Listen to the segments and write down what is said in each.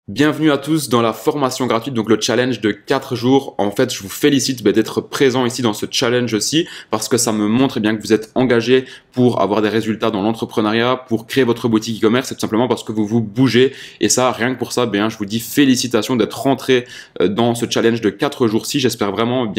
Bienvenue à tous dans la formation gratuite, donc le challenge de 4 jours. En fait, je vous félicite d'être présent ici dans ce challenge aussi parce que ça me montre bien que vous êtes engagé pour avoir des résultats dans l'entrepreneuriat, pour créer votre boutique e-commerce, c'est tout simplement parce que vous vous bougez. Et ça, rien que pour ça, je vous dis félicitations d'être rentré dans ce challenge de 4 jours-ci. J'espère vraiment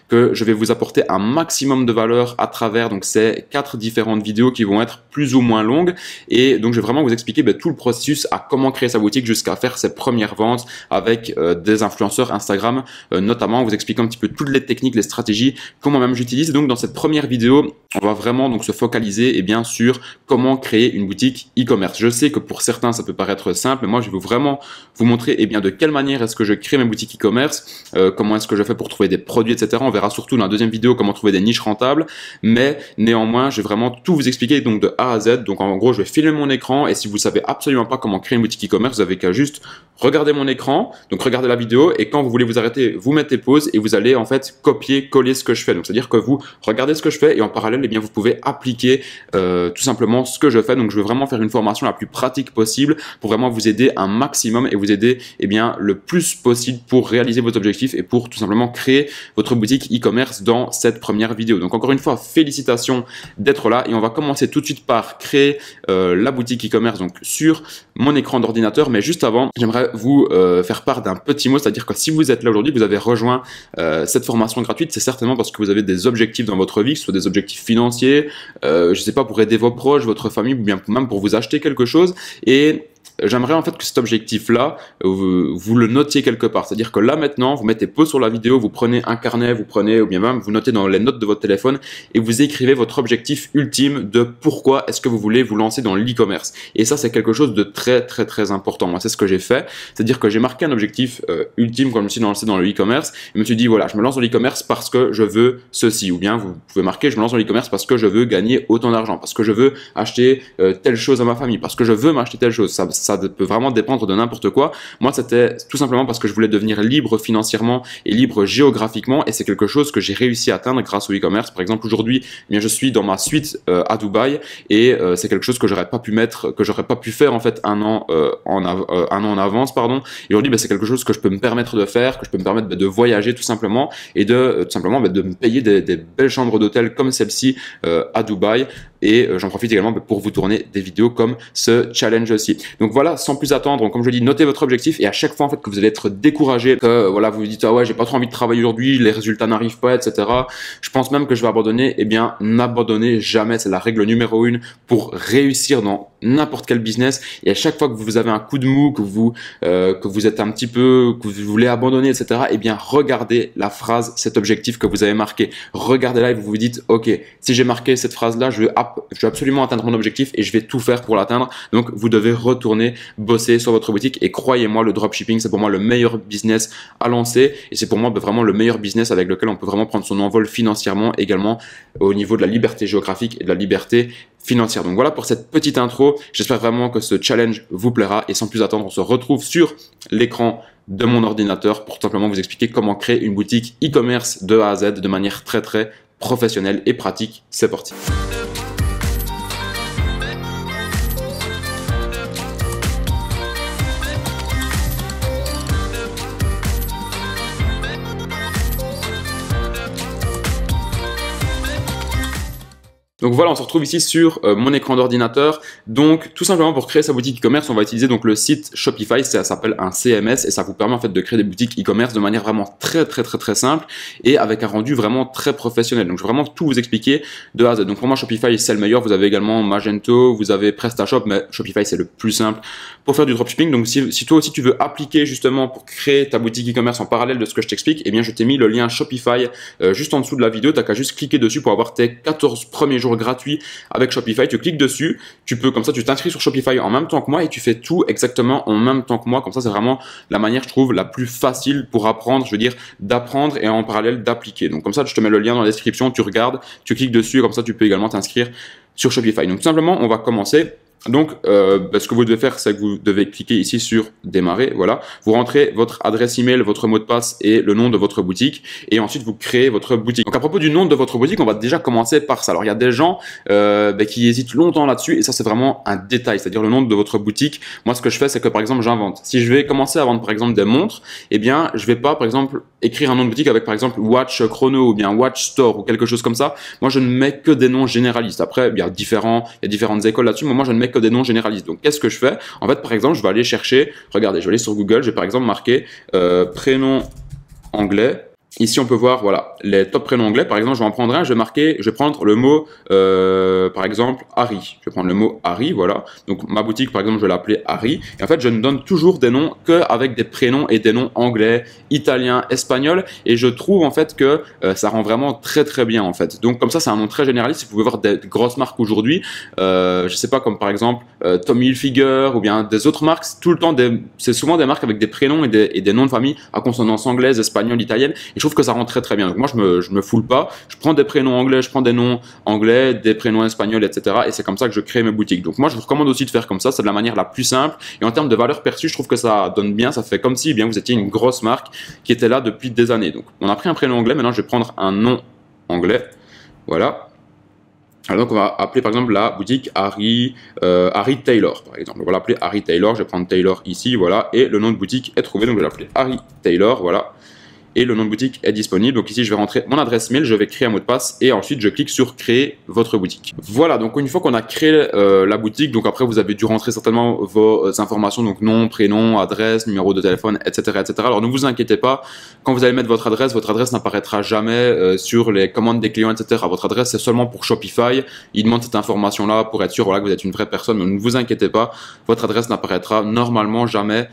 que je vais vous apporter un maximum de valeur à travers donc ces 4 différentes vidéos qui vont être plus ou moins longues. Et donc, je vais vraiment vous expliquer tout le processus à comment créer sa boutique jusqu'à faire ses premières ventes avec des influenceurs Instagram, notamment vous expliquer un petit peu toutes les techniques, les stratégies que moi-même j'utilise. Donc dans cette première vidéo, on va vraiment donc se focaliser sur comment créer une boutique e-commerce. Je sais que pour certains ça peut paraître simple, mais moi je vais vraiment vous montrer de quelle manière est-ce que je crée mes boutiques e-commerce, comment est-ce que je fais pour trouver des produits, etc. On verra surtout dans la deuxième vidéo comment trouver des niches rentables, mais néanmoins je vais vraiment tout vous expliquer donc de A à Z. Donc en gros je vais filmer mon écran et si vous savez absolument pas comment créer une boutique e-commerce, vous avez qu'à juste regardez mon écran, donc regardez la vidéo et quand vous voulez vous arrêter, vous mettez pause et vous allez en fait copier-coller ce que je fais. Donc c'est-à-dire que vous regardez ce que je fais et en parallèle, vous pouvez appliquer tout simplement ce que je fais. Donc je vais vraiment faire une formation la plus pratique possible pour vraiment vous aider un maximum et vous aider le plus possible pour réaliser vos objectifs et pour tout simplement créer votre boutique e-commerce dans cette première vidéo. Donc encore une fois, félicitations d'être là et on va commencer tout de suite par créer la boutique e-commerce donc sur mon écran d'ordinateur. Mais juste avant, j'aimerais vous faire part d'un petit mot, c'est-à-dire que si vous êtes là aujourd'hui, vous avez rejoint cette formation gratuite, c'est certainement parce que vous avez des objectifs dans votre vie, que ce soit des objectifs financiers, je sais pas, pour aider vos proches, votre famille, ou bien même pour vous acheter quelque chose. Et j'aimerais en fait que cet objectif-là, vous le notiez quelque part. C'est-à-dire que là maintenant, vous mettez pause sur la vidéo, vous prenez un carnet, vous prenez, ou bien même vous notez dans les notes de votre téléphone et vous écrivez votre objectif ultime de pourquoi est-ce que vous voulez vous lancer dans l'e-commerce. Et ça, c'est quelque chose de très très très important. Moi, c'est ce que j'ai fait. C'est-à-dire que j'ai marqué un objectif ultime quand je me suis lancé dans le e-commerce. Je me suis dit, voilà, je me lance dans l'e-commerce parce que je veux ceci. Ou bien vous pouvez marquer, je me lance dans l'e-commerce parce que je veux gagner autant d'argent, parce que je veux acheter telle chose à ma famille, parce que je veux m'acheter telle chose. Ça peut vraiment dépendre de n'importe quoi. Moi, c'était tout simplement parce que je voulais devenir libre financièrement et libre géographiquement. Et c'est quelque chose que j'ai réussi à atteindre grâce au e-commerce. Par exemple, aujourd'hui, je suis dans ma suite à Dubaï et c'est quelque chose que j'aurais pas pu faire en fait un an en avance, pardon. Et aujourd'hui, c'est quelque chose que je peux me permettre de faire, que je peux me permettre de voyager tout simplement et de tout simplement de me payer des belles chambres d'hôtel comme celle-ci à Dubaï. Et j'en profite également pour vous tourner des vidéos comme ce challenge aussi. Donc voilà, sans plus attendre, comme je dis, notez votre objectif et à chaque fois en fait que vous allez être découragé, que voilà, vous vous dites ah ouais, j'ai pas trop envie de travailler aujourd'hui, les résultats n'arrivent pas, etc. Je pense même que je vais abandonner. N'abandonnez jamais, c'est la règle numéro 1 pour réussir dans n'importe quel business. Et à chaque fois que vous avez un coup de mou, que vous êtes un petit peu, que vous voulez abandonner, etc. Regardez la phrase, cet objectif que vous avez marqué. Regardez-la et vous vous dites ok, si j'ai marqué cette phrase-là, je vais absolument atteindre mon objectif et je vais tout faire pour l'atteindre. Donc vous devez retourner bosser sur votre boutique et croyez-moi, le dropshipping c'est pour moi le meilleur business à lancer et c'est pour moi vraiment le meilleur business avec lequel on peut vraiment prendre son envol financièrement, également au niveau de la liberté géographique et de la liberté financière. Donc voilà pour cette petite intro, j'espère vraiment que ce challenge vous plaira et sans plus attendre, on se retrouve sur l'écran de mon ordinateur pour tout simplement vous expliquer comment créer une boutique e-commerce de A à Z de manière très très professionnelle et pratique. C'est parti. Donc voilà, on se retrouve ici sur mon écran d'ordinateur. Donc tout simplement pour créer sa boutique e-commerce, on va utiliser donc le site Shopify, ça s'appelle un CMS et ça vous permet en fait de créer des boutiques e-commerce de manière vraiment très très très très simple et avec un rendu vraiment très professionnel. Donc je vais vraiment tout vous expliquer de A à Z. Donc pour moi Shopify c'est le meilleur, vous avez également Magento, vous avez PrestaShop, mais Shopify c'est le plus simple pour faire du dropshipping. Donc si toi aussi tu veux appliquer justement pour créer ta boutique e-commerce en parallèle de ce que je t'explique, je t'ai mis le lien Shopify juste en dessous de la vidéo, t'as qu'à juste cliquer dessus pour avoir tes 14 premiers jours gratuit avec Shopify. Tu cliques dessus, tu t'inscris sur Shopify en même temps que moi et tu fais tout exactement en même temps que moi. Comme ça, c'est vraiment la manière, je trouve, la plus facile pour apprendre, d'apprendre et en parallèle d'appliquer. Donc comme ça, je te mets le lien dans la description, tu regardes, tu cliques dessus, comme ça, tu peux également t'inscrire sur Shopify. Donc tout simplement, on va commencer Donc, ce que vous devez faire, c'est que vous devez cliquer ici sur démarrer, voilà. Vous rentrez votre adresse email, votre mot de passe et le nom de votre boutique, et ensuite vous créez votre boutique. Donc, à propos du nom de votre boutique, on va déjà commencer par ça. Alors, il y a des gens qui hésitent longtemps là-dessus, et ça, c'est vraiment un détail, c'est-à-dire le nom de votre boutique. Moi, ce que je fais, c'est que par exemple, j'invente. Si je vais commencer à vendre par exemple des montres, eh bien, je vais pas par exemple écrire un nom de boutique avec par exemple Watch Chrono ou bien Watch Store ou quelque chose comme ça. Moi, je ne mets que des noms généralistes. Après, il y a différentes écoles là-dessus, mais moi, je ne mets que des noms généralistes. Donc, qu'est-ce que je fais? En fait, par exemple, je vais aller chercher, regardez, je vais aller sur Google, je vais par exemple marquer prénom anglais. Ici, on peut voir, voilà, les top prénoms anglais. Par exemple, je vais en prendre un, je vais prendre le mot, par exemple, Harry. Je vais prendre le mot Harry, voilà. Donc, ma boutique, par exemple, je vais l'appeler Harry. Et en fait, je ne donne toujours des noms qu'avec des prénoms et des noms anglais, italiens, espagnols. Et je trouve, en fait, que ça rend vraiment très, très bien, en fait. Donc, comme ça, c'est un nom très généraliste. Vous pouvez voir des grosses marques aujourd'hui. Je sais pas, comme par exemple, Tommy Hilfiger ou bien des autres marques. Tout le temps, c'est souvent des marques avec des prénoms et des noms de famille à consonance anglaise, espagnole, italienne. Et je trouve que ça rend très très bien. Donc moi, je me foule pas. Je prends des prénoms anglais, je prends des noms anglais, des prénoms espagnols, etc. Et c'est comme ça que je crée mes boutiques. Donc moi, je vous recommande aussi de faire comme ça. C'est de la manière la plus simple. Et en termes de valeur perçue, je trouve que ça donne bien. Ça fait comme si bien vous étiez une grosse marque qui était là depuis des années. Donc on a pris un prénom anglais. Maintenant, je vais prendre un nom anglais. Voilà. Alors donc on va appeler par exemple la boutique Harry Taylor par exemple. On va l'appeler Harry Taylor. Je vais prendre Taylor ici, voilà. Et le nom de boutique est trouvé. Donc je vais l'appeler Harry Taylor, voilà. Et le nom de boutique est disponible. Donc ici, je vais rentrer mon adresse mail, je vais créer un mot de passe et ensuite je clique sur créer votre boutique. Voilà, donc une fois qu'on a créé la boutique, donc après vous avez dû rentrer certainement vos informations, donc nom, prénom, adresse, numéro de téléphone, etc., etc. Alors ne vous inquiétez pas, quand vous allez mettre votre adresse n'apparaîtra jamais sur les commandes des clients, etc. Votre adresse c'est seulement pour Shopify. Il demande cette information-là pour être sûr voilà, que vous êtes une vraie personne. Mais ne vous inquiétez pas, votre adresse n'apparaîtra normalement jamais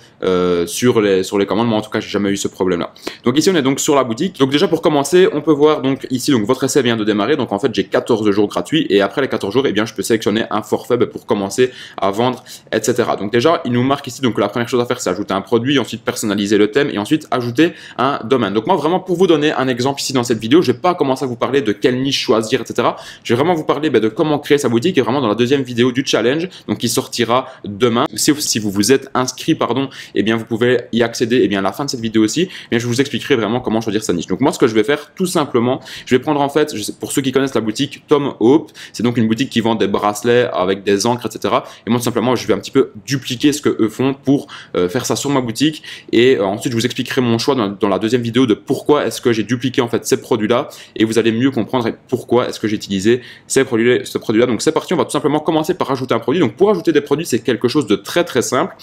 sur les commandes. Moi en tout cas, j'ai jamais eu ce problème-là. Donc ici on est donc sur la boutique. Donc déjà pour commencer, on peut voir donc ici donc votre essai vient de démarrer. Donc en fait j'ai 14 jours gratuits et après les 14 jours, eh bien je peux sélectionner un forfait pour commencer à vendre, etc. Donc déjà il nous marque ici donc la première chose à faire c'est ajouter un produit, ensuite personnaliser le thème et ensuite ajouter un domaine. Donc moi vraiment pour vous donner un exemple ici dans cette vidéo, je vais pas commencer à vous parler de quelle niche choisir, etc. Je vais vraiment vous parler de comment créer sa boutique et vraiment dans la deuxième vidéo du challenge, donc qui sortira demain. Si vous vous êtes inscrit, pardon, eh bien vous pouvez y accéder et bien à la fin de cette vidéo aussi. Eh bien je vous expliquerai vraiment comment choisir sa niche. Donc moi ce que je vais faire tout simplement, je vais prendre en fait, pour ceux qui connaissent la boutique Tom Hope, c'est donc une boutique qui vend des bracelets avec des encres, etc. Et moi tout simplement je vais un petit peu dupliquer ce que eux font pour faire ça sur ma boutique et ensuite je vous expliquerai mon choix dans la deuxième vidéo de pourquoi est-ce que j'ai dupliqué en fait ces produits là et vous allez mieux comprendre pourquoi est-ce que j'ai utilisé ce produit là. Donc c'est parti, on va tout simplement commencer par ajouter un produit. Donc pour ajouter des produits c'est quelque chose de très très simple.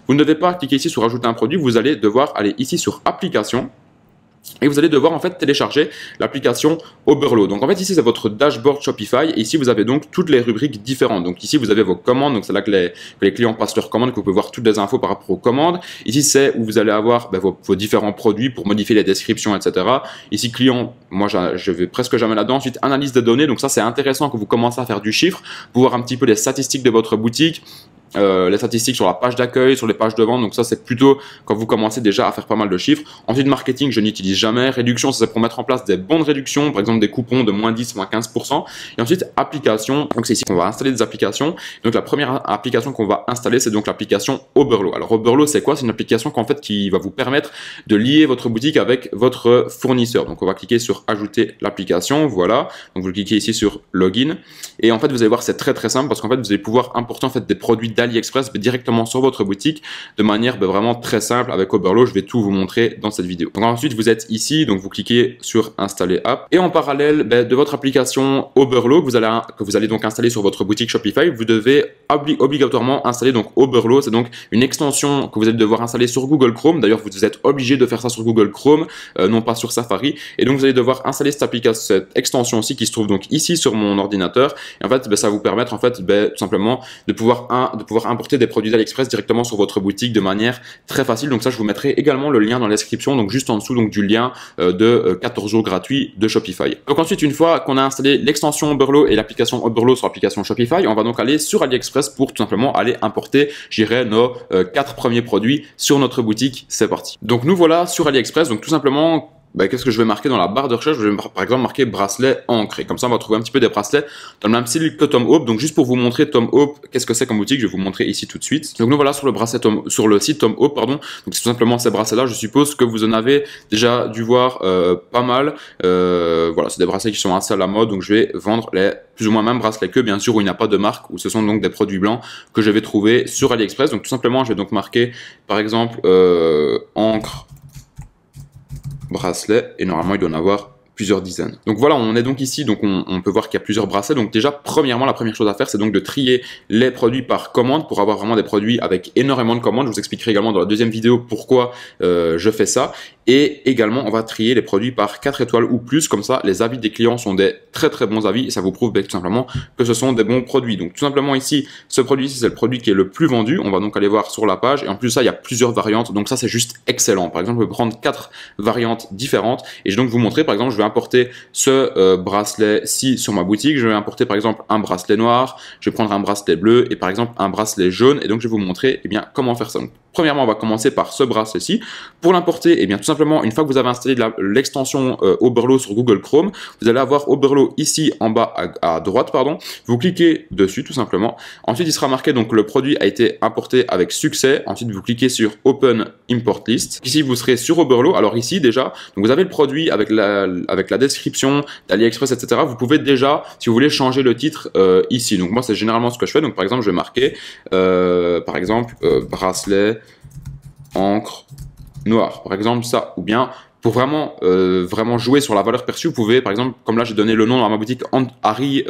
Vous ne devez pas cliquer ici sur ajouter un produit, vous allez devoir aller ici sur application. Et vous allez devoir en fait télécharger l'application Oberlo. Donc en fait ici c'est votre dashboard Shopify et ici vous avez donc toutes les rubriques différentes. Donc ici vous avez vos commandes, donc c'est là que les clients passent leurs commandes, que vous pouvez voir toutes les infos par rapport aux commandes. Ici c'est où vous allez avoir vos différents produits pour modifier les descriptions, etc. Ici client, moi je vais presque jamais là-dedans. Ensuite analyse des données, donc ça c'est intéressant que vous commencez à faire du chiffre pour voir un petit peu les statistiques de votre boutique. Les statistiques sur la page d'accueil, sur les pages de vente, donc ça c'est plutôt quand vous commencez déjà à faire pas mal de chiffres. Ensuite marketing, je n'utilise jamais. Réduction, ça c'est pour mettre en place des bons de réduction, par exemple des coupons de moins 10, moins 15%. Et ensuite application, donc c'est ici qu'on va installer des applications. Donc la première application qu'on va installer, c'est donc l'application Oberlo. Alors Oberlo c'est quoi? C'est une application qui va vous permettre de lier votre boutique avec votre fournisseur. Donc on va cliquer sur ajouter l'application, voilà. Donc vous cliquez ici sur login et en fait vous allez voir c'est très très simple parce qu'en fait vous allez pouvoir importer en fait des produits d'AliExpress directement sur votre boutique de manière vraiment très simple avec Oberlo. Je vais tout vous montrer dans cette vidéo. Donc ensuite vous êtes ici, donc vous cliquez sur installer app et en parallèle de votre application Oberlo que vous allez donc installer sur votre boutique Shopify, vous devez obligatoirement installer donc Oberlo. C'est donc une extension que vous allez devoir installer sur Google Chrome. D'ailleurs vous êtes obligé de faire ça sur Google Chrome, non pas sur Safari. Et donc vous allez devoir installer cette extension aussi qui se trouve donc ici sur mon ordinateur. Et en fait ça va vous permettre en fait tout simplement de pouvoir importer des produits d'AliExpress directement sur votre boutique de manière très facile. Donc ça, je vous mettrai également le lien dans la description, donc juste en dessous donc du lien de 14 jours gratuits de Shopify. Donc ensuite, une fois qu'on a installé l'extension Oberlo et l'application Oberlo sur l'application Shopify, on va donc aller sur AliExpress pour tout simplement aller importer, j'irai nos 4 premiers produits sur notre boutique. C'est parti. Donc nous voilà sur AliExpress. Donc tout simplement, qu'est-ce que je vais marquer dans la barre de recherche? Je vais par exemple marquer bracelet encre. Et comme ça, on va trouver un petit peu des bracelets dans le même style que Tom Hope. Donc, juste pour vous montrer Tom Hope, qu'est-ce que c'est comme boutique, je vais vous montrer ici tout de suite. Donc, nous voilà sur le site Tom Hope, pardon. Donc, c'est tout simplement ces bracelets-là. Je suppose que vous en avez déjà dû voir pas mal. Voilà, c'est des bracelets qui sont assez à la mode. Donc, je vais vendre les plus ou moins mêmes bracelets que, bien sûr, où il n'y a pas de marque, où ce sont donc des produits blancs que je vais trouver sur AliExpress. Donc, tout simplement, je vais donc marquer, par exemple, encre bracelet, et normalement il doit en avoir plusieurs dizaines. Donc voilà, on est donc ici, donc on peut voir qu'il y a plusieurs bracelets. Donc déjà, premièrement, la première chose à faire, c'est donc de trier les produits par commande pour avoir vraiment des produits avec énormément de commandes. Je vous expliquerai également dans la deuxième vidéo pourquoi je fais ça. Et également, on va trier les produits par 4 étoiles ou plus. Comme ça, les avis des clients sont des très très bons avis et ça vous prouve tout simplement que ce sont des bons produits. Donc tout simplement ici, ce produit-ci, c'est le produit qui est le plus vendu. On va donc aller voir sur la page. Et en plus de ça, il y a plusieurs variantes. Donc ça, c'est juste excellent. Par exemple, je vais prendre 4 variantes différentes et je vais donc vous montrer. Par exemple, je vais importer ce bracelet-ci sur ma boutique. Je vais importer par exemple un bracelet noir. Je vais prendre un bracelet bleu et par exemple un bracelet jaune. Et donc, je vais vous montrer comment faire ça. Donc, premièrement, on va commencer par ce bracelet-ci. Pour l'importer, tout simplement, une fois que vous avez installé l'extension Oberlo sur Google Chrome, vous allez avoir Oberlo ici en bas à droite, pardon. Vous cliquez dessus tout simplement. Ensuite, il sera marqué donc le produit a été importé avec succès. Ensuite, vous cliquez sur Open Import List. Ici, vous serez sur Oberlo. Alors ici déjà, donc vous avez le produit avec la description d'AliExpress, etc. Vous pouvez déjà, si vous voulez, changer le titre ici. Donc moi, c'est généralement ce que je fais. Donc par exemple, je vais marquer, par exemple, bracelet encre noir, par exemple ça, ou bien pour vraiment jouer sur la valeur perçue, vous pouvez, par exemple, comme là j'ai donné le nom dans ma boutique Harry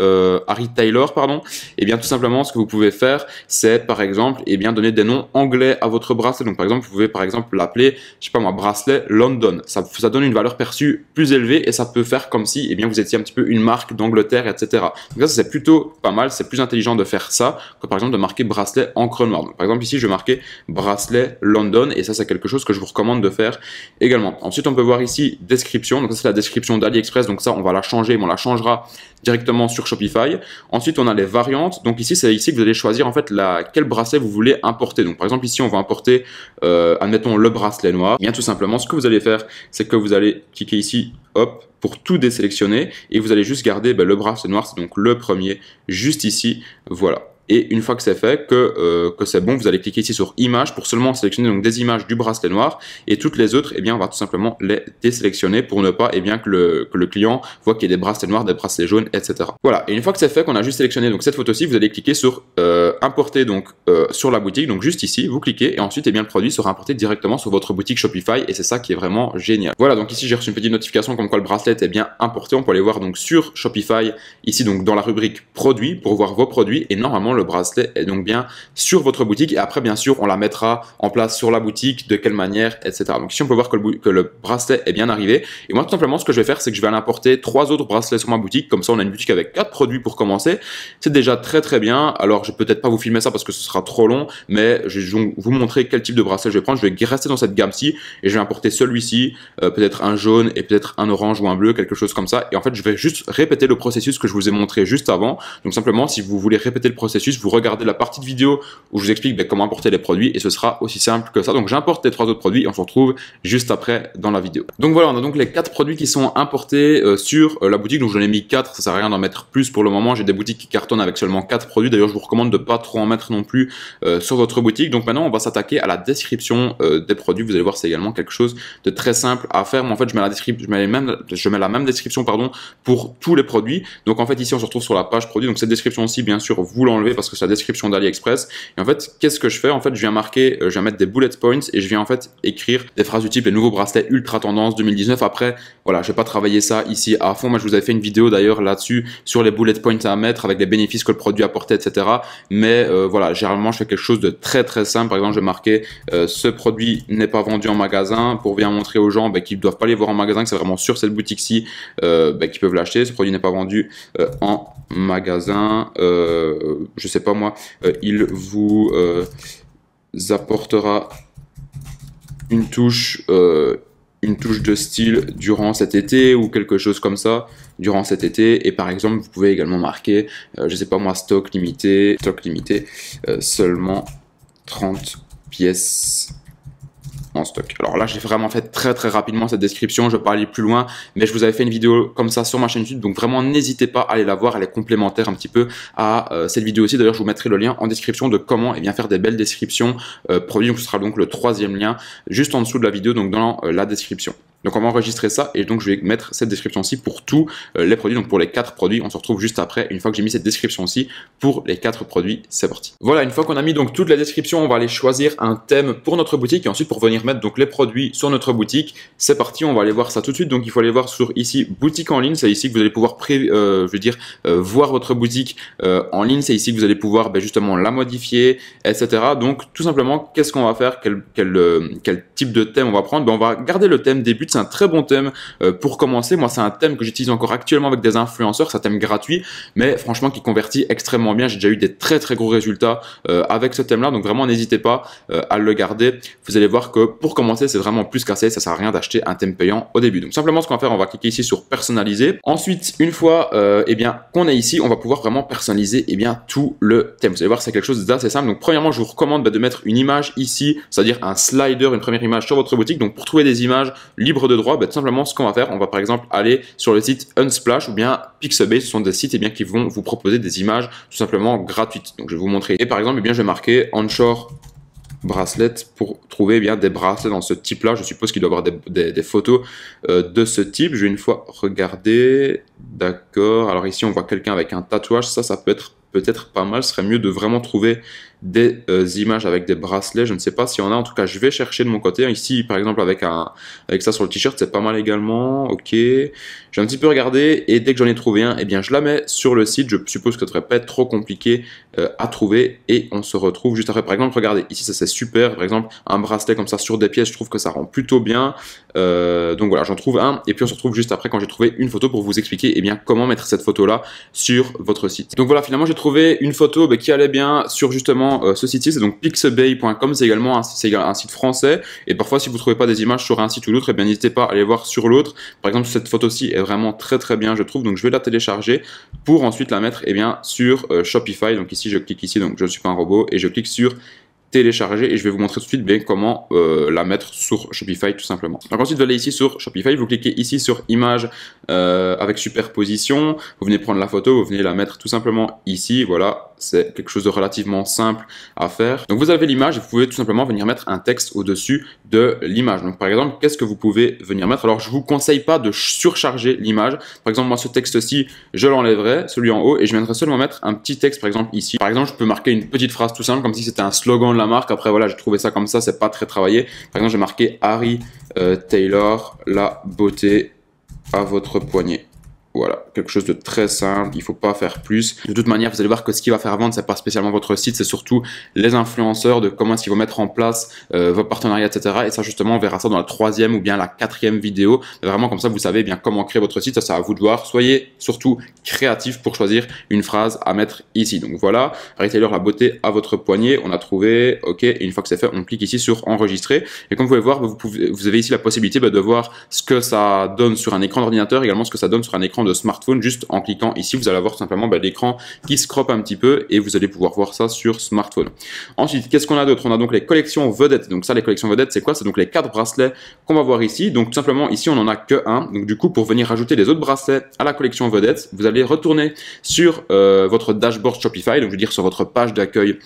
Taylor, pardon, et bien tout simplement ce que vous pouvez faire, c'est par exemple, donner des noms anglais à votre bracelet. Donc par exemple, vous pouvez par exemple l'appeler, je sais pas moi, bracelet London. Ça donne une valeur perçue plus élevée et ça peut faire comme si, vous étiez un petit peu une marque d'Angleterre, etc. Donc ça c'est plutôt pas mal, c'est plus intelligent de faire ça que par exemple de marquer bracelet encre noire. Donc par exemple ici je vais marquer bracelet London et ça c'est quelque chose que je vous recommande de faire également. Ensuite on peut voir ici description, donc ça c'est la description d'AliExpress, donc ça on va la changer, mais on la changera directement sur Shopify. Ensuite on a les variantes, donc ici c'est ici que vous allez choisir en fait quel bracelet vous voulez importer. Donc par exemple ici on va importer admettons le bracelet noir. Bien tout simplement ce que vous allez faire, c'est que vous allez cliquer ici, hop, pour tout désélectionner et vous allez juste garder le bracelet noir, c'est donc le premier juste ici, voilà. Et une fois que c'est fait, que c'est bon, vous allez cliquer ici sur images pour seulement sélectionner donc des images du bracelet noir et toutes les autres, on va tout simplement les désélectionner pour ne pas que le client voit qu'il y a des bracelets noirs, des bracelets jaunes, etc. Voilà. Et une fois que c'est fait, qu'on a juste sélectionné donc cette photo-ci, vous allez cliquer sur importer donc sur la boutique, donc juste ici, vous cliquez et ensuite le produit sera importé directement sur votre boutique Shopify et c'est ça qui est vraiment génial. Voilà, donc ici j'ai reçu une petite notification comme quoi le bracelet est bien importé. On peut aller voir donc sur Shopify ici donc dans la rubrique produits pour voir vos produits et normalement le bracelet est donc bien sur votre boutique et après bien sûr on la mettra en place sur la boutique, de quelle manière, etc. Donc ici on peut voir que le bracelet est bien arrivé et moi tout simplement ce que je vais faire c'est que je vais aller importer 3 autres bracelets sur ma boutique, comme ça on a une boutique avec 4 produits pour commencer. C'est déjà très très bien. Alors je vais peut-être pas vous filmer ça parce que ce sera trop long, mais je vais vous montrer quel type de bracelet je vais prendre. Je vais rester dans cette gamme-ci et je vais importer celui-ci, peut-être un jaune et peut-être un orange ou un bleu, quelque chose comme ça. Et en fait je vais juste répéter le processus que je vous ai montré juste avant. Donc simplement si vous voulez répéter le processus, vous regardez la partie de vidéo où je vous explique comment importer les produits et ce sera aussi simple que ça. Donc j'importe les 3 autres produits et on se retrouve juste après dans la vidéo. Donc voilà, on a donc les 4 produits qui sont importés sur la boutique. Donc j'en ai mis 4, ça sert à rien d'en mettre plus pour le moment. J'ai des boutiques qui cartonnent avec seulement 4 produits. D'ailleurs je vous recommande de pas trop en mettre non plus sur votre boutique. Donc maintenant on va s'attaquer à la description des produits. Vous allez voir c'est également quelque chose de très simple à faire. Mais en fait je mets la même description pardon pour tous les produits. Donc en fait ici on se retrouve sur la page produit. Donc cette description aussi bien sûr vous l'enlevez parce que c'est la description d'AliExpress. Et en fait, qu'est-ce que je fais? En fait, je viens mettre des bullet points et je viens en fait écrire des phrases du type les nouveaux bracelets ultra tendance 2019. Après, voilà, je vais pas travailler ça ici à fond. Moi, je vous avais fait une vidéo d'ailleurs là-dessus sur les bullet points à mettre avec les bénéfices que le produit apportait, etc. Mais voilà, généralement, je fais quelque chose de très très simple. Par exemple, je vais marquer ce produit n'est pas vendu en magasin pour bien montrer aux gens qu'ils ne doivent pas les voir en magasin, que c'est vraiment sur cette boutique-ci qu'ils peuvent l'acheter. Ce produit n'est pas vendu en magasin. Je sais pas moi, il vous apportera une touche de style durant cet été ou quelque chose comme ça durant cet été. Et par exemple vous pouvez également marquer je sais pas moi stock limité seulement 30 pièces en stock. Alors là, j'ai vraiment fait très rapidement cette description, je vais pas aller plus loin, mais je vous avais fait une vidéo comme ça sur ma chaîne YouTube, donc vraiment n'hésitez pas à aller la voir, elle est complémentaire un petit peu à cette vidéo aussi. D'ailleurs, je vous mettrai le lien en description de comment bien faire des belles descriptions produits, donc ce sera donc le 3e lien juste en dessous de la vidéo, donc dans la description. Donc on va enregistrer ça et donc je vais mettre cette description-ci pour tous les produits, donc pour les 4 produits. On se retrouve juste après, une fois que j'ai mis cette description-ci pour les 4 produits, c'est parti. Voilà, une fois qu'on a mis donc toute la description, on va aller choisir un thème pour notre boutique et ensuite pour venir mettre donc les produits sur notre boutique, c'est parti, on va aller voir ça tout de suite. Donc il faut aller voir sur ici boutique en ligne, c'est ici que vous allez pouvoir voir votre boutique en ligne, c'est ici que vous allez pouvoir justement la modifier, etc. Donc tout simplement, qu'est-ce qu'on va faire, quel type de thème on va prendre? On va garder le thème début. C'est un très bon thème pour commencer. Moi, c'est un thème que j'utilise encore actuellement avec des influenceurs. C'est un thème gratuit, mais franchement qui convertit extrêmement bien. J'ai déjà eu des très gros résultats avec ce thème-là. Donc vraiment, n'hésitez pas à le garder. Vous allez voir que pour commencer, c'est vraiment plus qu'assez. Ça sert à rien d'acheter un thème payant au début. Donc simplement, ce qu'on va faire, on va cliquer ici sur personnaliser. Ensuite, une fois qu'on est ici, on va pouvoir vraiment personnaliser tout le thème. Vous allez voir, c'est quelque chose d'assez simple. Donc premièrement, je vous recommande de mettre une image ici, c'est-à-dire un slider, une première image sur votre boutique. Donc pour trouver des images libres de droit, tout simplement ce qu'on va faire, on va par exemple aller sur le site Unsplash ou bien Pixabay. Ce sont des sites qui vont vous proposer des images tout simplement gratuites. Donc je vais vous montrer. Et par exemple, je vais marquer onshore bracelet pour trouver des bracelets dans ce type là. Je suppose qu'il doit y avoir des photos de ce type. Je vais une fois regarder. D'accord, alors ici on voit quelqu'un avec un tatouage, ça peut être peut-être pas mal. Ce serait mieux de vraiment trouver des images avec des bracelets. Je ne sais pas s'il y en a, en tout cas je vais chercher de mon côté. Ici par exemple avec ça sur le t-shirt, c'est pas mal également. Ok, j'ai un petit peu regardé et dès que j'en ai trouvé un, je la mets sur le site. Je suppose que ça ne devrait pas être trop compliqué à trouver et on se retrouve juste après. Par exemple, regardez, ici ça c'est super, par exemple un bracelet comme ça sur des pièces, je trouve que ça rend plutôt bien. Donc voilà, j'en trouve un et puis on se retrouve juste après quand j'ai trouvé une photo pour vous expliquer comment mettre cette photo là sur votre site. Donc voilà, finalement j'ai trouvé une photo qui allait bien sur justement ce site-ci. C'est donc pixabay.com, c'est également un site français et parfois si vous ne trouvez pas des images sur un site ou l'autre, n'hésitez pas à aller voir sur l'autre. Par exemple, cette photo-ci est vraiment très bien, je trouve, donc je vais la télécharger pour ensuite la mettre sur Shopify. Donc ici je clique ici, donc je ne suis pas un robot, et je clique sur télécharger et je vais vous montrer tout de suite comment la mettre sur Shopify tout simplement. Donc ensuite vous allez ici sur Shopify, vous cliquez ici sur image avec superposition, vous venez prendre la photo, vous venez la mettre tout simplement ici, voilà, c'est quelque chose de relativement simple à faire. Donc vous avez l'image et vous pouvez tout simplement venir mettre un texte au-dessus de l'image. Donc par exemple, qu'est-ce que vous pouvez venir mettre? Alors je vous conseille pas de surcharger l'image. Par exemple, moi ce texte-ci, je l'enlèverai, celui en haut, et je viendrai seulement mettre un petit texte par exemple ici. Par exemple, je peux marquer une petite phrase tout simple comme si c'était un slogan de la marque. Après voilà, j'ai trouvé ça comme ça, c'est pas très travaillé. Par exemple, j'ai marqué Harry Taylor, la beauté à votre poignet. Voilà, quelque chose de très simple, il ne faut pas faire plus. De toute manière, vous allez voir que ce qui va faire vendre, c'est pas spécialement votre site, c'est surtout les influenceurs, de comment est-ce qu'ils vont mettre en place vos partenariats, etc. Et ça, justement, on verra ça dans la 3e ou bien la 4e vidéo. Vraiment, comme ça, vous savez comment créer votre site. Ça, c'est à vous de voir. Soyez surtout créatif pour choisir une phrase à mettre ici. Donc voilà, Harry Taylor, la beauté à votre poignet. On a trouvé, ok. Et une fois que c'est fait, on clique ici sur enregistrer. Et comme vous pouvez voir, vous avez ici la possibilité de voir ce que ça donne sur un écran d'ordinateur, également ce que ça donne sur un écran de smartphone. Juste en cliquant ici, vous allez avoir tout simplement l'écran qui se croppe un petit peu et vous allez pouvoir voir ça sur smartphone. Ensuite, qu'est-ce qu'on a d'autre? On a donc les collections vedettes. Donc ça, les collections vedettes, c'est quoi? C'est donc les 4 bracelets qu'on va voir ici. Donc tout simplement, ici, on n'en a que un. Donc du coup, pour venir rajouter les autres bracelets à la collection vedette, vous allez retourner sur votre dashboard Shopify, donc je veux dire sur votre page d'accueil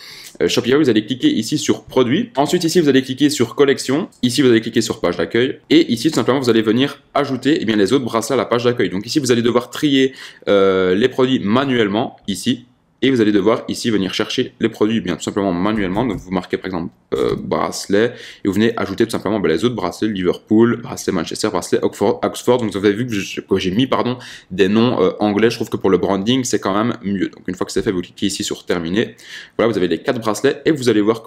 Shopify, vous allez cliquer ici sur produit. Ensuite, ici, vous allez cliquer sur collection. Ici, vous allez cliquer sur page d'accueil. Et ici, tout simplement, vous allez venir ajouter les autres bracelets à la page d'accueil. Donc ici, vous allez devoir trier les produits manuellement, ici. Et vous allez devoir ici venir chercher les produits tout simplement manuellement. Donc vous marquez par exemple bracelet et vous venez ajouter tout simplement les autres bracelets, Liverpool, bracelet Manchester, bracelet Oxford. Donc vous avez vu que j'ai mis des noms anglais. Je trouve que pour le branding c'est quand même mieux. Donc une fois que c'est fait, vous cliquez ici sur terminer. Voilà, vous avez les 4 bracelets et vous allez voir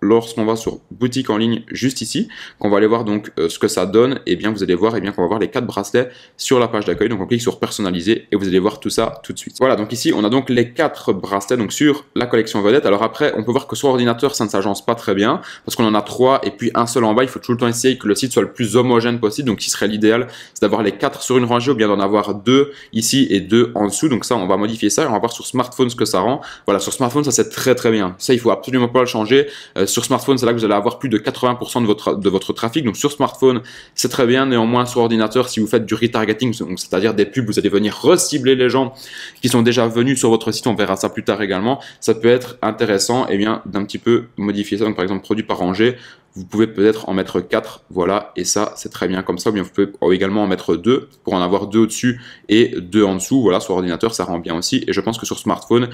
lorsqu'on va sur boutique en ligne juste ici, qu'on va aller voir donc ce que ça donne, et bien vous allez voir qu'on va voir les 4 bracelets sur la page d'accueil. Donc on clique sur personnaliser et vous allez voir tout ça tout de suite. Voilà, donc ici on a donc les 4 4 bracelets donc sur la collection vedette. Alors après, on peut voir que sur ordinateur, ça ne s'agence pas très bien parce qu'on en a 3 et puis un seul en bas. Il faut tout le temps essayer que le site soit le plus homogène possible. Donc, ce qui serait l'idéal, c'est d'avoir les 4 sur une rangée ou bien d'en avoir 2 ici et 2 en dessous. Donc ça, on va modifier ça et on va voir sur smartphone ce que ça rend. Voilà, sur smartphone, ça c'est très très bien. Ça, il faut absolument pas le changer. Sur smartphone, c'est là que vous allez avoir plus de 80% de votre trafic. Donc sur smartphone, c'est très bien. Néanmoins, sur ordinateur, si vous faites du retargeting, c'est-à-dire des pubs, vous allez venir recibler les gens qui sont déjà venus sur votre site. On verra ça plus tard également. Ça peut être intéressant d'un petit peu modifier ça. Donc par exemple, produit par rangée. Vous pouvez peut-être en mettre 4, voilà, et ça, c'est très bien comme ça. Ou bien vous pouvez également en mettre 2 pour en avoir 2 au-dessus et 2 en dessous. Voilà, sur ordinateur, ça rend bien aussi. Et je pense que sur smartphone,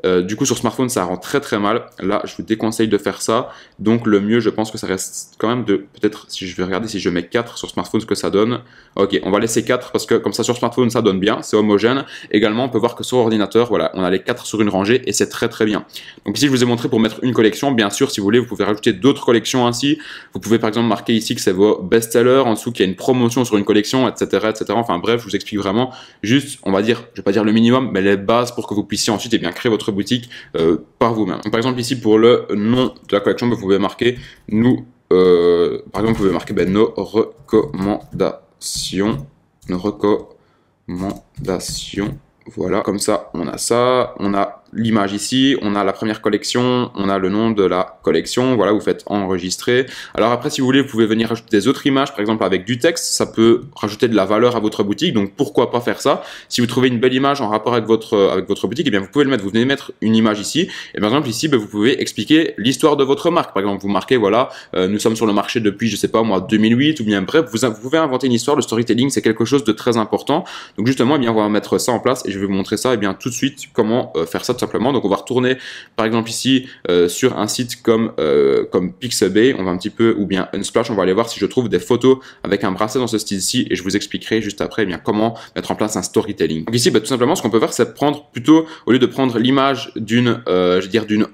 du coup, sur smartphone, ça rend très très mal. Là, je vous déconseille de faire ça. Donc, le mieux, je pense que ça reste quand même de, peut-être, si je vais regarder si je mets 4 sur smartphone, ce que ça donne. Ok, on va laisser 4 parce que comme ça, sur smartphone, ça donne bien, c'est homogène. Également, on peut voir que sur ordinateur, voilà, on a les 4 sur une rangée et c'est très très bien. Donc ici, je vous ai montré pour mettre une collection. Bien sûr, si vous voulez, vous pouvez rajouter d'autres collections ainsi. Vous pouvez par exemple marquer ici que c'est vos best-sellers, en dessous qu'il y a une promotion sur une collection, etc., etc. Enfin bref, je vous explique vraiment juste, on va dire, je vais pas dire le minimum, mais les bases pour que vous puissiez ensuite bien créer votre boutique par vous-même. Par exemple ici pour le nom de la collection, vous pouvez marquer par exemple vous pouvez marquer nos recommandations, voilà, comme ça on a ça, on a l'image ici, on a la première collection, on a le nom de la collection, voilà, vous faites enregistrer. Alors après, si vous voulez, vous pouvez venir rajouter des autres images, par exemple avec du texte, ça peut rajouter de la valeur à votre boutique, donc pourquoi pas faire ça. Si vous trouvez une belle image en rapport avec votre boutique, eh bien vous pouvez le mettre, vous venez mettre une image ici, et par exemple ici, vous pouvez expliquer l'histoire de votre marque. Par exemple, vous marquez, voilà, nous sommes sur le marché depuis, je sais pas moi, 2008, ou bien bref, vous pouvez inventer une histoire. Le storytelling, c'est quelque chose de très important. Donc justement, eh bien, on va mettre ça en place, et je vais vous montrer ça, eh bien, tout de suite, comment faire ça tout simplement. Donc on va retourner par exemple ici sur un site comme Pixabay, on va un petit peu, ou bien Unsplash, on va aller voir si je trouve des photos avec un bracelet dans ce style-ci et je vous expliquerai juste après eh bien, comment mettre en place un storytelling. Donc ici, tout simplement, ce qu'on peut faire, c'est prendre plutôt, au lieu de prendre l'image d'une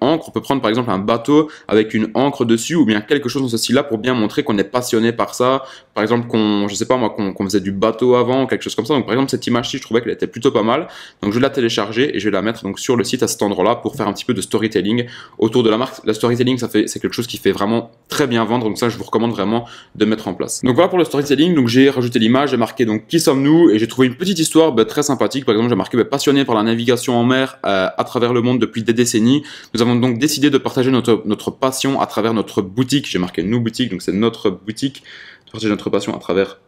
encre, on peut prendre par exemple un bateau avec une encre dessus ou bien quelque chose dans ce style-là pour bien montrer qu'on est passionné par ça. Par exemple, je sais pas moi, qu'on faisait du bateau avant, quelque chose comme ça. Donc par exemple, cette image-ci, je trouvais qu'elle était plutôt pas mal. Donc je vais la télécharger et je vais la mettre donc sur le site à cet endroit-là pour faire un petit peu de storytelling autour de la marque. La storytelling, c'est quelque chose qui fait vraiment très bien vendre. Donc ça, je vous recommande vraiment de mettre en place. Donc voilà pour le storytelling. Donc j'ai rajouté l'image, j'ai marqué donc qui sommes-nous et j'ai trouvé une petite histoire très sympathique. Par exemple, j'ai marqué passionné par la navigation en mer à travers le monde depuis des décennies. Nous avons donc décidé de partager notre passion à travers notre boutique. J'ai marqué nous boutique, donc c'est notre boutique. Partager notre passion à travers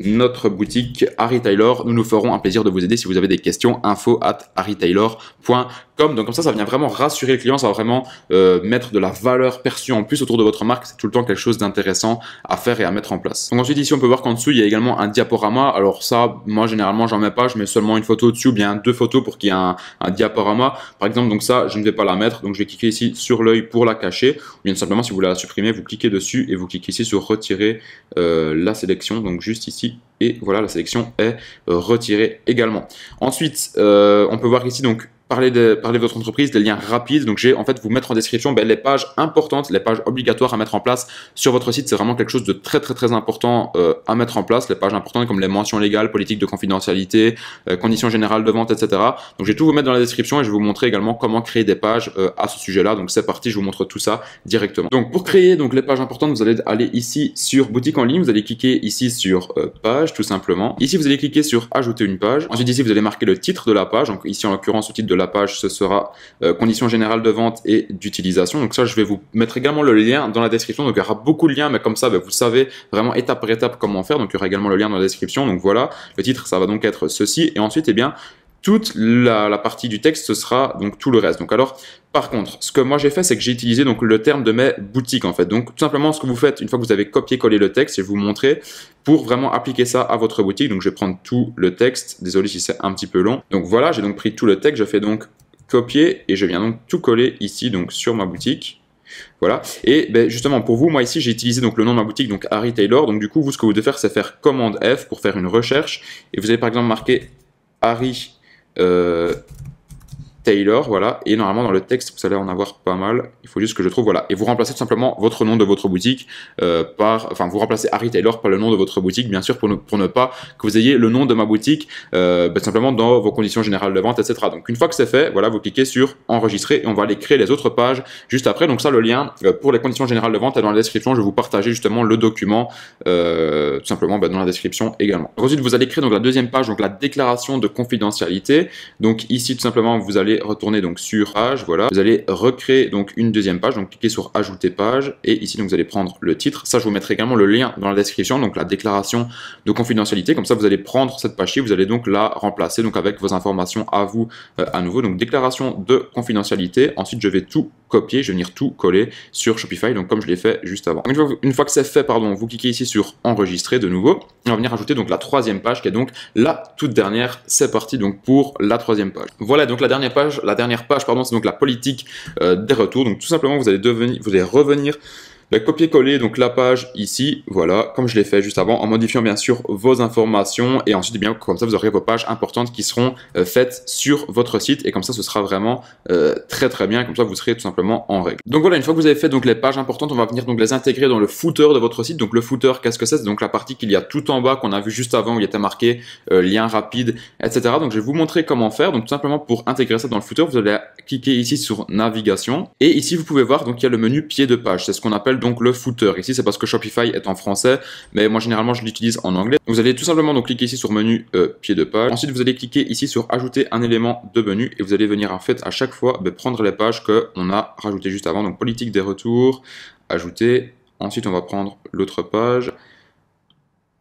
notre boutique Harry Taylor. Nous nous ferons un plaisir de vous aider si vous avez des questions. info@harrytaylor.com. Donc comme ça vient vraiment rassurer le client, ça va vraiment mettre de la valeur perçue en plus autour de votre marque. C'est tout le temps quelque chose d'intéressant à faire et à mettre en place. Donc ensuite ici on peut voir qu'en dessous il y a également un diaporama. Alors ça, moi généralement j'en mets pas, je mets seulement une photo dessus ou bien 2 photos pour qu'il y ait un diaporama. Par exemple, donc ça je ne vais pas la mettre, donc je vais cliquer ici sur l'œil pour la cacher. Ou bien simplement si vous voulez la supprimer, vous cliquez dessus et vous cliquez ici sur retirer la sélection, donc juste ici. Et voilà, la sélection est retirée également. Ensuite, on peut voir ici donc parler de votre entreprise, des liens rapides. Donc j'ai en fait vous mettre en description les pages importantes, les pages obligatoires à mettre en place sur votre site. C'est vraiment quelque chose de très très très important à mettre en place. Les pages importantes comme les mentions légales, politique de confidentialité, conditions générales de vente, etc. Donc je vais tout vous mettre dans la description et je vais vous montrer également comment créer des pages à ce sujet-là. Donc c'est parti, je vous montre tout ça directement. Donc pour créer donc les pages importantes, vous allez aller ici sur boutique en ligne, vous allez cliquer ici sur page tout simplement. Ici vous allez cliquer sur ajouter une page. Ensuite ici vous allez marquer le titre de la page. Donc ici en l'occurrence le titre de la page ce sera conditions générales de vente et d'utilisation. Donc ça je vais vous mettre également le lien dans la description. Donc il y aura beaucoup de liens mais comme ça vous savez vraiment étape par étape comment faire. Donc il y aura également le lien dans la description. Donc voilà, le titre ça va donc être ceci et ensuite eh bien toute la partie du texte, ce sera donc tout le reste. Donc alors, par contre, ce que moi j'ai fait, c'est que j'ai utilisé donc le terme de mes boutiques en fait. Donc tout simplement, ce que vous faites une fois que vous avez copié-collé le texte, je vais vous montrer pour vraiment appliquer ça à votre boutique. Donc je vais prendre tout le texte. Désolé si c'est un petit peu long. Donc voilà, j'ai donc pris tout le texte. Je fais donc copier et je viens donc tout coller ici donc sur ma boutique. Voilà, et justement pour vous, moi ici j'ai utilisé donc le nom de ma boutique, donc Harry Taylor. Donc du coup, vous ce que vous devez faire, c'est faire commande F pour faire une recherche et vous allez par exemple marquer Harry Taylor, voilà, et normalement dans le texte vous allez en avoir pas mal, il faut juste que je trouve, voilà, et vous remplacez tout simplement votre nom de votre boutique vous remplacez Harry Taylor par le nom de votre boutique, bien sûr, pour ne pas que vous ayez le nom de ma boutique simplement dans vos conditions générales de vente, etc. Donc une fois que c'est fait, voilà, vous cliquez sur enregistrer et on va aller créer les autres pages juste après. Donc ça, le lien pour les conditions générales de vente est dans la description, je vais vous partager justement le document tout simplement dans la description également. Donc, ensuite, vous allez créer donc la deuxième page, donc la déclaration de confidentialité. Donc ici, tout simplement, vous allez retourner donc sur page, voilà. Vous allez recréer donc une deuxième page, donc cliquez sur ajouter page et ici donc vous allez prendre le titre. Ça, je vous mettrai également le lien dans la description, donc la déclaration de confidentialité. Comme ça, vous allez prendre cette page-ci, vous allez donc la remplacer donc avec vos informations à vous à nouveau. Donc déclaration de confidentialité. Ensuite, je vais tout copier, je vais venir tout coller sur Shopify, donc comme je l'ai fait juste avant. Une fois que c'est fait, pardon, vous cliquez ici sur enregistrer de nouveau. Et on va venir ajouter donc la troisième page qui est donc la toute dernière. C'est parti donc pour la troisième page. Voilà donc la dernière page pardon, c'est donc la politique des retours. Donc tout simplement vous allez revenir copier-coller donc la page ici, voilà, comme je l'ai fait juste avant, en modifiant bien sûr vos informations et ensuite bien comme ça vous aurez vos pages importantes qui seront faites sur votre site et comme ça ce sera vraiment très bien, comme ça vous serez tout simplement en règle. Donc voilà, une fois que vous avez fait donc les pages importantes, on va venir donc les intégrer dans le footer de votre site. Donc le footer, qu'est-ce que c'est? C'est donc la partie qu'il y a tout en bas qu'on a vu juste avant où il était marqué lien rapide, etc. Donc je vais vous montrer comment faire. Donc tout simplement pour intégrer ça dans le footer, vous allez cliquer ici sur navigation et ici vous pouvez voir donc il y a le menu pied de page, c'est ce qu'on appelle donc le footer. Ici c'est parce que Shopify est en français, mais moi généralement je l'utilise en anglais. Vous allez tout simplement donc cliquer ici sur menu pied de page. Ensuite vous allez cliquer ici sur ajouter un élément de menu et vous allez venir en fait à chaque fois prendre les pages qu'on a rajoutées juste avant. Donc politique des retours, ajouter. Ensuite on va prendre l'autre page,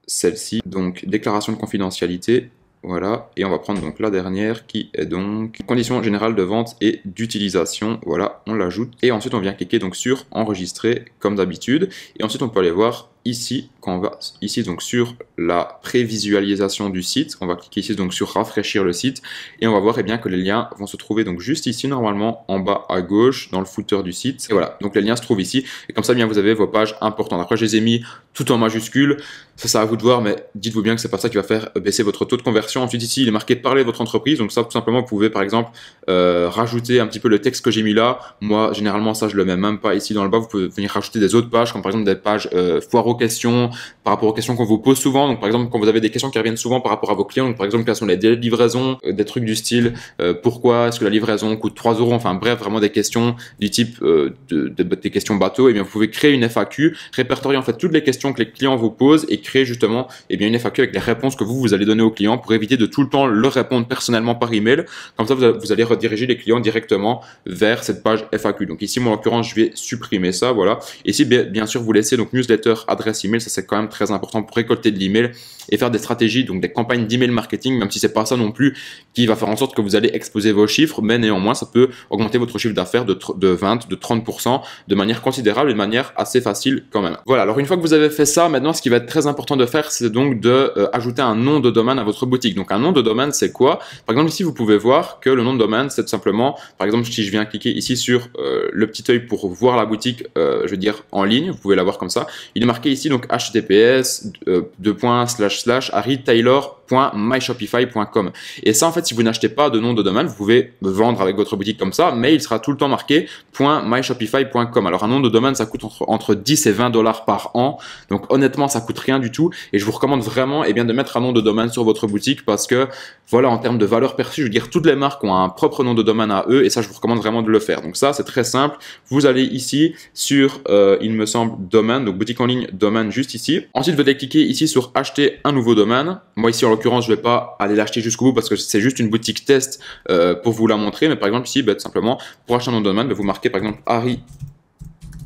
celle-ci, donc déclaration de confidentialité. Voilà, et on va prendre donc la dernière qui est donc conditions générales de vente et d'utilisation. Voilà, on l'ajoute et ensuite on vient cliquer donc sur enregistrer comme d'habitude. Et ensuite on peut aller voir ici, quand on va ici donc sur la prévisualisation du site, on va cliquer ici donc sur rafraîchir le site et on va voir bien que les liens vont se trouver donc juste ici normalement en bas à gauche dans le footer du site. Et voilà, donc les liens se trouvent ici et comme ça bien vous avez vos pages importantes. Après je les ai mis tout en majuscule, ça c'est à vous de voir, mais dites-vous bien que c'est pas ça qui va faire baisser votre taux de conversion. Ensuite ici il est marqué parler de votre entreprise, donc ça tout simplement vous pouvez par exemple rajouter un petit peu le texte que j'ai mis là. Moi généralement ça je le mets même pas ici dans le bas, vous pouvez venir rajouter des autres pages comme par exemple des pages foire aux questions, par rapport aux questions qu'on vous pose souvent. Donc par exemple quand vous avez des questions qui reviennent souvent par rapport à vos clients, donc par exemple quelles sont les délais de livraison, des trucs du style pourquoi est-ce que la livraison coûte 3 €, enfin bref, vraiment des questions du type des questions bateau, et bien vous pouvez créer une FAQ, répertorier en fait toutes les questions que les clients vous posent et créer justement une FAQ avec les réponses que vous allez donner aux clients pour éviter de tout le temps leur répondre personnellement par email. Comme ça vous allez rediriger les clients directement vers cette page FAQ. Donc ici moi en l'occurrence je vais supprimer ça, voilà. Et ici bien sûr vous laissez donc newsletter, adresse email, ça c'est quand même très important pour récolter de l'email et faire des stratégies, donc des campagnes d'email marketing, même si c'est pas ça non plus qui va faire en sorte que vous allez exposer vos chiffres, mais néanmoins ça peut augmenter votre chiffre d'affaires de 20, de 30% de manière considérable et de manière assez facile quand même. Voilà, alors une fois que vous avez fait ça, maintenant ce qui va être très important de faire, c'est donc de ajouter un nom de domaine à votre boutique. Donc un nom de domaine c'est quoi? Par exemple ici vous pouvez voir que le nom de domaine c'est tout simplement, par exemple si je viens cliquer ici sur le petit œil pour voir la boutique, je veux dire en ligne, vous pouvez la voir comme ça, il est marqué ici donc https harrytaylor.myshopify.com. Et ça en fait si vous n'achetez pas de nom de domaine, vous pouvez vendre avec votre boutique comme ça, mais il sera tout le temps marqué .myshopify.com. Alors un nom de domaine ça coûte entre 10 et 20 $ par an, donc honnêtement ça coûte rien du tout et je vous recommande vraiment de mettre un nom de domaine sur votre boutique parce que voilà, en termes de valeur perçue, je veux dire toutes les marques ont un propre nom de domaine à eux et ça je vous recommande vraiment de le faire. Donc ça c'est très simple, vous allez ici sur il me semble domaine, donc boutique en ligne domaine juste ici. Ensuite vous allez cliquer ici sur acheter un nouveau domaine. Moi ici en l'occurrence je vais pas aller l'acheter jusqu'au bout parce que c'est juste une boutique test pour vous la montrer, mais par exemple ici tout simplement pour acheter un nom de domaine, vous marquez par exemple Harry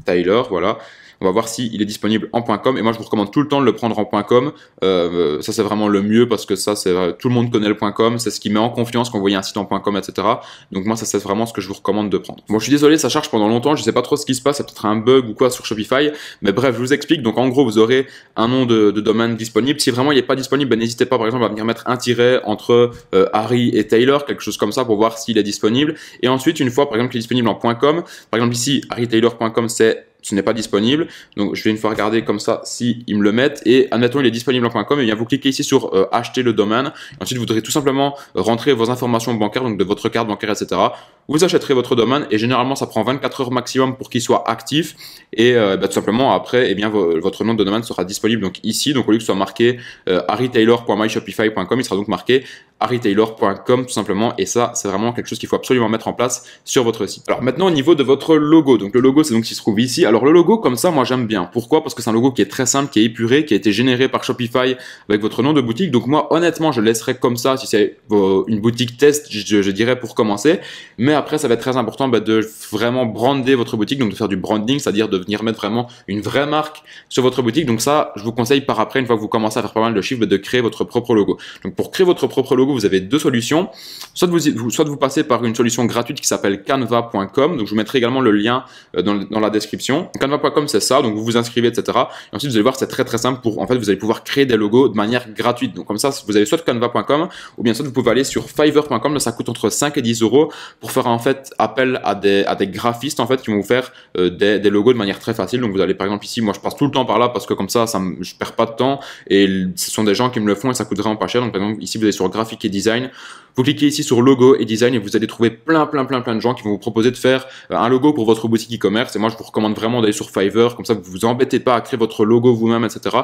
Taylor, voilà. On va voir s'il est disponible en .com et moi je vous recommande tout le temps de le prendre en .com. Ça c'est vraiment le mieux parce que ça c'est tout le monde connaît le .com, c'est ce qui met en confiance quand vous voyez un site en .com, etc. Donc moi ça c'est vraiment ce que je vous recommande de prendre. Bon je suis désolé, ça charge pendant longtemps, je sais pas trop ce qui se passe, c'est peut-être un bug ou quoi sur Shopify, mais bref je vous explique. Donc en gros vous aurez un nom de domaine disponible. Si vraiment il n'est pas disponible, n'hésitez pas par exemple à venir mettre un tiret entre Harry et Taylor, quelque chose comme ça pour voir s'il est disponible. Et ensuite une fois par exemple qu'il est disponible en .com, par exemple ici harrytaylor.com c'est ce n'est pas disponible. Donc je vais une fois regarder comme ça si ils me le mettent, et admettons il est disponible en .com, et bien vous cliquez ici sur acheter le domaine. Ensuite vous devrez tout simplement rentrer vos informations bancaires, donc de votre carte bancaire, etc. Vous achèterez votre domaine, et généralement ça prend 24 heures maximum pour qu'il soit actif, et tout simplement après eh bien votre nom de domaine sera disponible donc ici. Donc au lieu que ce soit marqué harrytaylor.myshopify.com, il sera donc marqué harrytaylor.com tout simplement, et ça c'est vraiment quelque chose qu'il faut absolument mettre en place sur votre site. Alors maintenant au niveau de votre logo, donc le logo c'est donc qui se trouve ici. Alors le logo comme ça moi j'aime bien. Pourquoi? Parce que c'est un logo qui est très simple, qui est épuré, qui a été généré par Shopify avec votre nom de boutique. Donc moi honnêtement je le laisserai comme ça si c'est une boutique test, je dirais, pour commencer. Mais après ça va être très important de vraiment brander votre boutique, donc de faire du branding, c'est-à-dire de venir mettre vraiment une vraie marque sur votre boutique. Donc ça je vous conseille par après, une fois que vous commencez à faire pas mal de chiffres, de créer votre propre logo. Donc pour créer votre propre logo vous avez deux solutions. Soit vous passez par une solution gratuite qui s'appelle canva.com. Donc je vous mettrai également le lien dans la description. Canva.com c'est ça, donc vous vous inscrivez, etc. Et ensuite vous allez voir c'est très simple, en fait vous allez pouvoir créer des logos de manière gratuite. Donc comme ça vous avez soit canva.com, ou bien soit vous pouvez aller sur fiverr.com. Là ça coûte entre 5 et 10 euros pour faire en fait appel à des graphistes en fait qui vont vous faire des logos de manière très facile. Donc vous allez par exemple ici, moi je passe tout le temps par là parce que comme ça je perds pas de temps, et ce sont des gens qui me le font et ça coûte vraiment pas cher. Donc par exemple ici vous allez sur graphique et design, vous cliquez ici sur logo et design, et vous allez trouver plein de gens qui vont vous proposer de faire un logo pour votre boutique e-commerce. Et moi je vous recommande vraiment d'aller sur Fiverr, comme ça vous vous embêtez pas à créer votre logo vous-même, etc.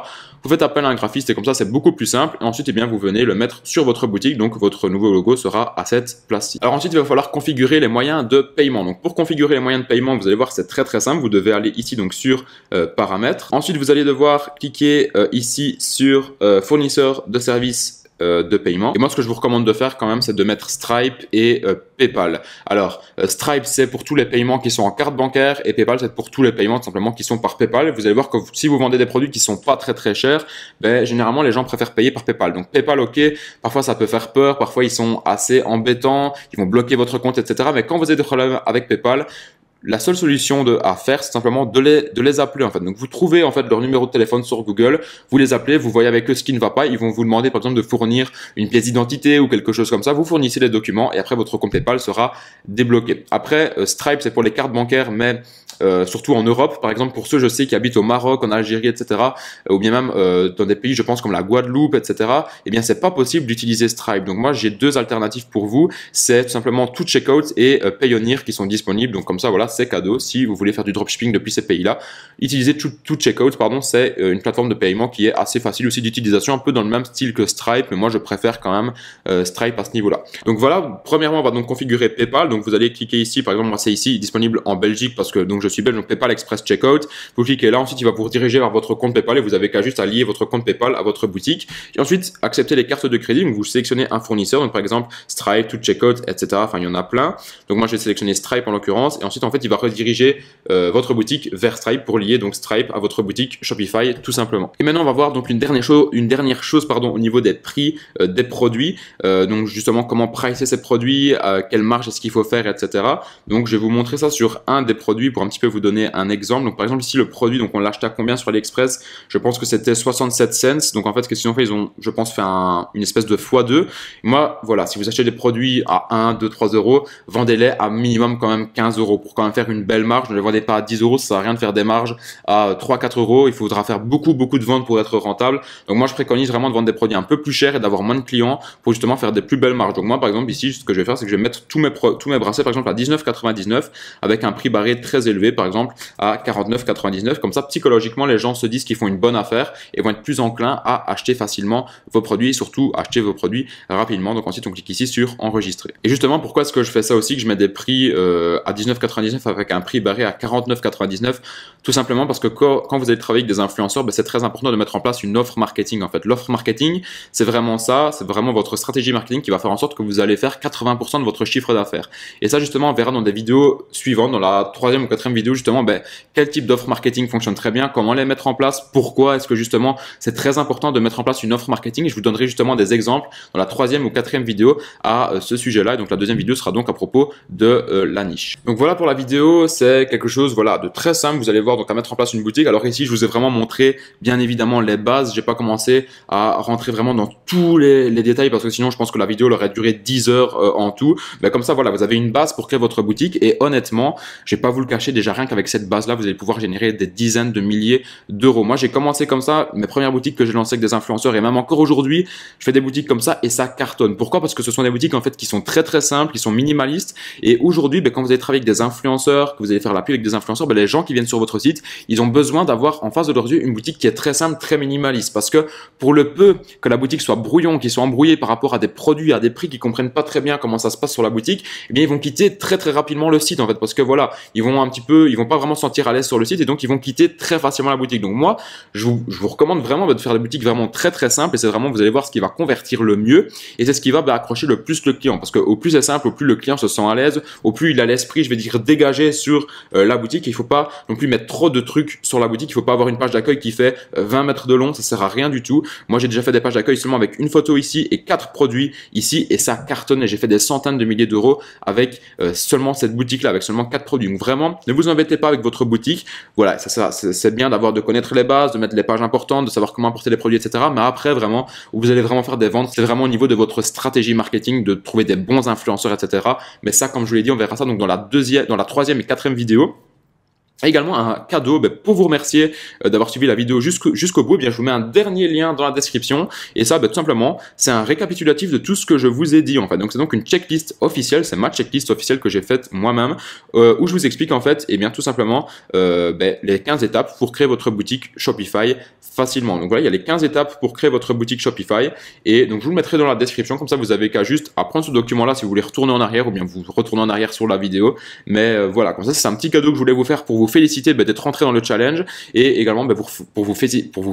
Vous faites appel à un graphiste et comme ça c'est beaucoup plus simple, et ensuite eh bien vous venez le mettre sur votre boutique, donc votre nouveau logo sera à cette place-ci. Alors ensuite il va falloir configurer les moyens de paiement. Donc pour configurer les moyens de paiement, vous allez voir c'est très simple. Vous devez aller ici donc sur paramètres. Ensuite vous allez devoir cliquer ici sur fournisseur de services de paiement. Et moi ce que je vous recommande de faire quand même, c'est de mettre Stripe et PayPal. Alors Stripe c'est pour tous les paiements qui sont en carte bancaire, et PayPal c'est pour tous les paiements tout simplement qui sont par PayPal. Vous allez voir que si vous vendez des produits qui sont pas très chers, généralement les gens préfèrent payer par PayPal. Donc PayPal, ok, parfois ça peut faire peur, parfois ils sont assez embêtants, ils vont bloquer votre compte, etc. Mais quand vous avez des problèmes avec PayPal, la seule solution à faire, c'est simplement de les appeler en fait. Donc vous trouvez en fait leur numéro de téléphone sur Google, vous les appelez, vous voyez avec eux ce qui ne va pas, ils vont vous demander par exemple de fournir une pièce d'identité ou quelque chose comme ça, vous fournissez les documents et après votre compte PayPal sera débloqué. Après Stripe c'est pour les cartes bancaires, mais surtout en Europe, par exemple pour ceux je sais qui habitent au Maroc, en Algérie, etc. Ou bien même dans des pays je pense comme la Guadeloupe, etc. Eh bien c'est pas possible d'utiliser Stripe. Donc moi j'ai deux alternatives pour vous, c'est tout simplement tout checkout et Payoneer qui sont disponibles. Donc comme ça voilà, c'est cadeau si vous voulez faire du dropshipping depuis ces pays-là. Utilisez tout checkout, pardon, c'est une plateforme de paiement qui est assez facile aussi d'utilisation, un peu dans le même style que Stripe, mais moi je préfère quand même Stripe à ce niveau-là. Donc voilà, premièrement on va donc configurer PayPal. Donc vous allez cliquer ici, par exemple moi c'est ici disponible en Belgique parce que donc je suis belge, donc PayPal Express Checkout. Vous cliquez là, ensuite il va vous rediriger vers votre compte PayPal et vous avez qu'à juste à lier votre compte PayPal à votre boutique. Et ensuite accepter les cartes de crédit. Donc vous sélectionnez un fournisseur, donc par exemple Stripe, tout checkout, etc. Enfin il y en a plein. Donc moi je vais sélectionner Stripe en l'occurrence, et ensuite en fait il va rediriger votre boutique vers Stripe pour lier donc Stripe à votre boutique Shopify tout simplement. Et maintenant on va voir donc une dernière chose au niveau des prix des produits, donc justement comment pricer ces produits, quelle marge est-ce qu'il faut faire, etc. Donc je vais vous montrer ça sur un des produits pour un petit peu vous donner un exemple. Donc par exemple ici le produit, donc on l'a acheté à combien sur AliExpress? Je pense que c'était 67 cents. Donc en fait ce qu'ils ont fait, ils ont je pense fait une espèce de x2. Moi voilà, si vous achetez des produits à 1, 2, 3 euros, vendez-les à minimum quand même 15 euros pour quand même faire une belle marge. Ne les vendez pas à 10 euros, ça sert à rien de faire des marges à 3-4 euros. Il faudra faire beaucoup de ventes pour être rentable. Donc moi je préconise vraiment de vendre des produits un peu plus chers et d'avoir moins de clients pour justement faire des plus belles marges. Donc moi par exemple ici ce que je vais faire, c'est que je vais mettre tous mes bracelets par exemple à 19,99 avec un prix barré très élevé, par exemple à 49,99. Comme ça psychologiquement les gens se disent qu'ils font une bonne affaire et vont être plus enclins à acheter facilement vos produits, et surtout acheter vos produits rapidement. Donc ensuite on clique ici sur enregistrer. Et justement pourquoi est-ce que je fais ça aussi, que je mets des prix à 19,99 avec un prix barré à 49,99? Tout simplement parce que quand vous allez travailler avec des influenceurs, c'est très important de mettre en place une offre marketing. En fait, l'offre marketing, c'est vraiment ça, c'est vraiment votre stratégie marketing qui va faire en sorte que vous allez faire 80% de votre chiffre d'affaires. Et ça, justement, on verra dans des vidéos suivantes, dans la 3e ou 4e vidéo, justement, quel type d'offre marketing fonctionne très bien, comment les mettre en place, pourquoi est-ce que justement c'est très important de mettre en place une offre marketing. Et je vous donnerai justement des exemples dans la 3e ou 4e vidéo à ce sujet-là. Et donc la 2e vidéo sera donc à propos de la niche. Donc voilà pour la vidéo, c'est quelque chose de très simple. Vous allez voir donc à mettre en place une boutique. Alors ici je vous ai vraiment montré bien évidemment les bases. J'ai pas commencé à rentrer vraiment dans tous les détails parce que sinon je pense que la vidéo aurait duré 10 heures en tout. Comme ça voilà, vous avez une base pour créer votre boutique, et honnêtement je vais pas vous le cacher, déjà rien qu'avec cette base-là, vous allez pouvoir générer des dizaines de milliers d'euros. Moi, j'ai commencé comme ça, mes premières boutiques que j'ai lancées avec des influenceurs, et même encore aujourd'hui, je fais des boutiques comme ça et ça cartonne. Pourquoi? Parce que ce sont des boutiques en fait qui sont très très simples, qui sont minimalistes. Et aujourd'hui, quand vous allez travailler avec des influenceurs, que vous allez faire la pub avec des influenceurs, les gens qui viennent sur votre site, ils ont besoin d'avoir en face de leurs yeux une boutique qui est très simple, très minimaliste. Parce que pour le peu que la boutique soit brouillon, qu'ils soient embrouillés par rapport à des produits, à des prix, qu'ils comprennent pas très bien comment ça se passe sur la boutique, eh bien ils vont quitter très très rapidement le site en fait, parce que voilà, ils vont pas vraiment se sentir à l'aise sur le site et donc ils vont quitter très facilement la boutique. Donc moi, je vous recommande vraiment de faire des boutiques vraiment très très simples et c'est vraiment, vous allez voir ce qui va convertir le mieux et c'est ce qui va accrocher le plus le client, parce que au plus c'est simple, au plus le client se sent à l'aise, au plus il a l'esprit, je vais dire, dégagé sur la boutique. Il faut pas non plus mettre trop de trucs sur la boutique. Il faut pas avoir une page d'accueil qui fait 20 mètres de long, ça sert à rien du tout. Moi, j'ai déjà fait des pages d'accueil seulement avec une photo ici et 4 produits ici et ça cartonne. Et j'ai fait des centaines de milliers d'euros avec seulement cette boutique-là, avec seulement 4 produits. Donc vraiment, ne vous embêtez pas avec votre boutique. Voilà, c'est bien de connaître les bases, de mettre les pages importantes, de savoir comment importer les produits, etc. Mais après, vraiment, où vous allez vraiment faire des ventes, c'est vraiment au niveau de votre stratégie marketing, de trouver des bons influenceurs, etc. Mais ça, comme je vous l'ai dit, on verra ça donc dans la troisième et quatrième vidéo. Également un cadeau pour vous remercier d'avoir suivi la vidéo jusqu'au bout. Eh bien, je vous mets un dernier lien dans la description et ça, tout simplement, c'est un récapitulatif de tout ce que je vous ai dit en fait. Donc c'est donc une checklist officielle, c'est ma checklist officielle que j'ai faite moi-même où je vous explique en fait, et bien tout simplement les 15 étapes pour créer votre boutique Shopify facilement. Donc voilà, il y a les 15 étapes pour créer votre boutique Shopify et donc je vous le mettrai dans la description, comme ça vous avez qu'à juste à prendre ce document-là si vous voulez retourner en arrière ou bien vous retournez en arrière sur la vidéo. Mais voilà, comme ça c'est un petit cadeau que je voulais vous faire pour vous féliciter d'être rentré dans le challenge et également pour vous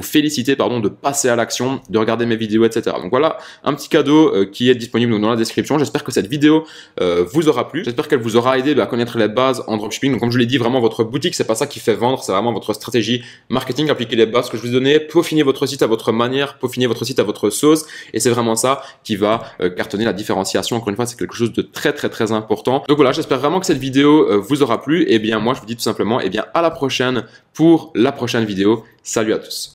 féliciter de passer à l'action, de regarder mes vidéos, etc. Donc voilà un petit cadeau qui est disponible dans la description. J'espère que cette vidéo vous aura plu. J'espère qu'elle vous aura aidé à connaître les bases en dropshipping. Donc comme je l'ai dit, vraiment votre boutique, c'est pas ça qui fait vendre, c'est vraiment votre stratégie marketing, appliquer les bases que je vous ai données, peaufiner votre site à votre manière, peaufiner votre site à votre sauce et c'est vraiment ça qui va cartonner la différenciation. Encore une fois, c'est quelque chose de très très très important. Donc voilà, j'espère vraiment que cette vidéo vous aura plu et bien moi je vous dis tout simplement à la prochaine pour la prochaine vidéo. Salut à tous.